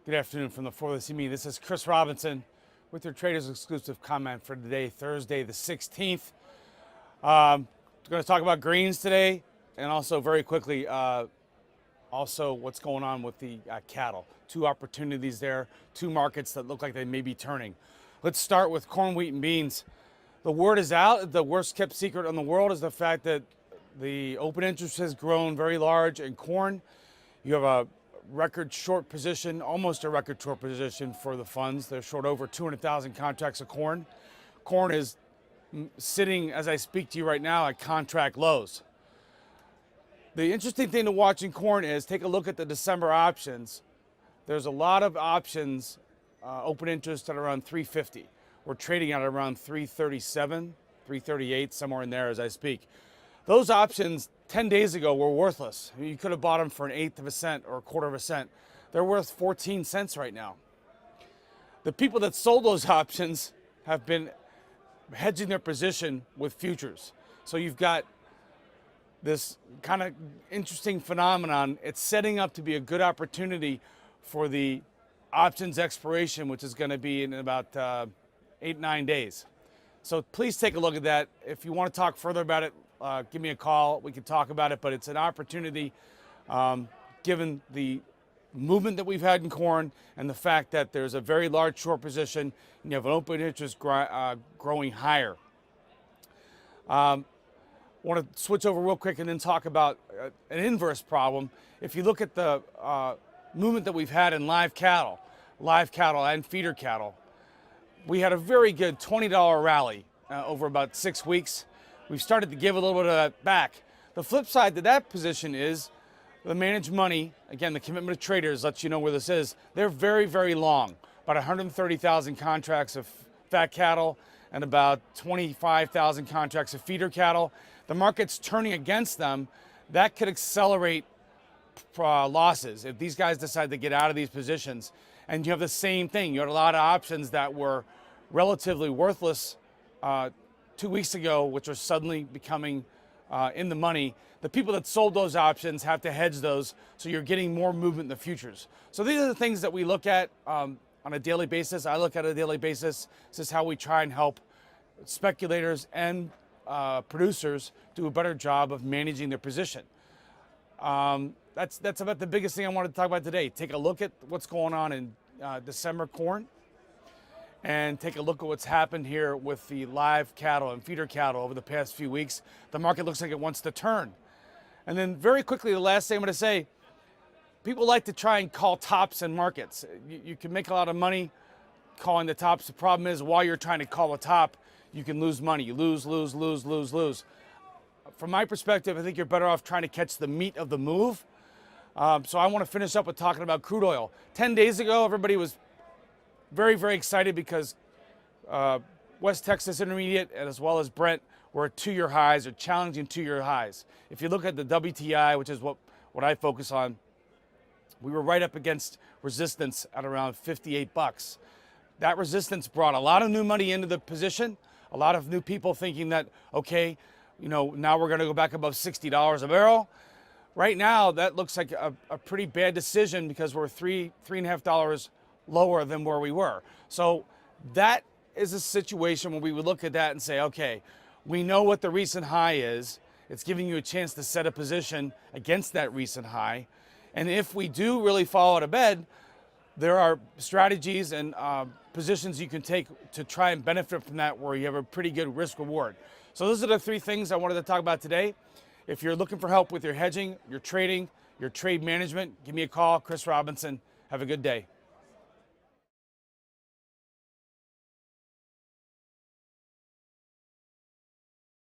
Good afternoon from the For the CME. This is Chris Robinson with your Traders Exclusive comment for today, Thursday the 16th. We're going to talk about greens today and also very quickly, also what's going on with the cattle. Two opportunities there, two markets that look like they may be turning. Let's start with corn, wheat, and beans. The word is out. The worst kept secret in the world is the fact that the open interest has grown very large in corn. You have a record short position, almost a record short position for the funds. They're short over 200,000 contracts of corn. Corn is sitting, as I speak to you right now, at contract lows. The interesting thing to watch in corn is take a look at the December options. There's a lot of options, open interest at around 350. We're trading at around 337, 338, somewhere in there as I speak. Those options 10 days ago were worthless. I mean, you could have bought them for 1/8 of a cent or 1/4 of a cent. They're worth 14 cents right now. The people that sold those options have been hedging their position with futures. So you've got this kind of interesting phenomenon. It's setting up to be a good opportunity for the options expiration, which is going to be in about 8-9 days. So please take a look at that. If you want to talk further about it, give me a call. We can talk about it, but it's an opportunity given the movement that we've had in corn and the fact that there's a very large short position and you have an open interest growing higher. I want to switch over real quick and then talk about an inverse problem. If you look at the movement that we've had in live cattle and feeder cattle, we had a very good $20 rally over about 6 weeks. We've started to give a little bit of that back. The flip side to that position is the managed money. Again, the commitment of traders lets you know where this is. They're very, very long, about 130,000 contracts of fat cattle and about 25,000 contracts of feeder cattle. The market's turning against them. That could accelerate losses if these guys decide to get out of these positions. And you have the same thing. You had a lot of options that were relatively worthless 2 weeks ago, which are suddenly becoming in the money. The people that sold those options have to hedge those, so you're getting more movement in the futures. So these are the things that we look at on a daily basis. I look at a daily basis. This is how we try and help speculators and producers do a better job of managing their position. That's about the biggest thing I wanted to talk about today. Take a look at what's going on in December corn and take a look at what's happened here with the live cattle and feeder cattle over the past few weeks. The market looks like it wants to turn. And then very quickly, the last thing I'm going to say, people like to try and call tops in markets. You can make a lot of money calling the tops. The problem is while you're trying to call a top, you can lose money. You lose. From my perspective, I think you're better off trying to catch the meat of the move. So I want to finish up with talking about crude oil. 10 days ago, everybody was very, very excited because West Texas Intermediate as well as Brent were at 2-year highs or challenging 2-year highs. If you look at the WTI, which is what I focus on, we were right up against resistance at around 58 bucks. That resistance brought a lot of new money into the position, a lot of new people thinking that, okay, you know, now we're going to go back above $60 a barrel. Right now, that looks like a pretty bad decision because we're $3.5 lower than where we were. So that is a situation where we would look at that and say, okay, we know what the recent high is. It's giving you a chance to set a position against that recent high. And if we do really fall out of bed, there are strategies and positions you can take to try and benefit from that where you have a pretty good risk reward. So those are the 3 things I wanted to talk about today. If you're looking for help with your hedging, your trading, your trade management, give me a call, Chris Robinson. Have a good day.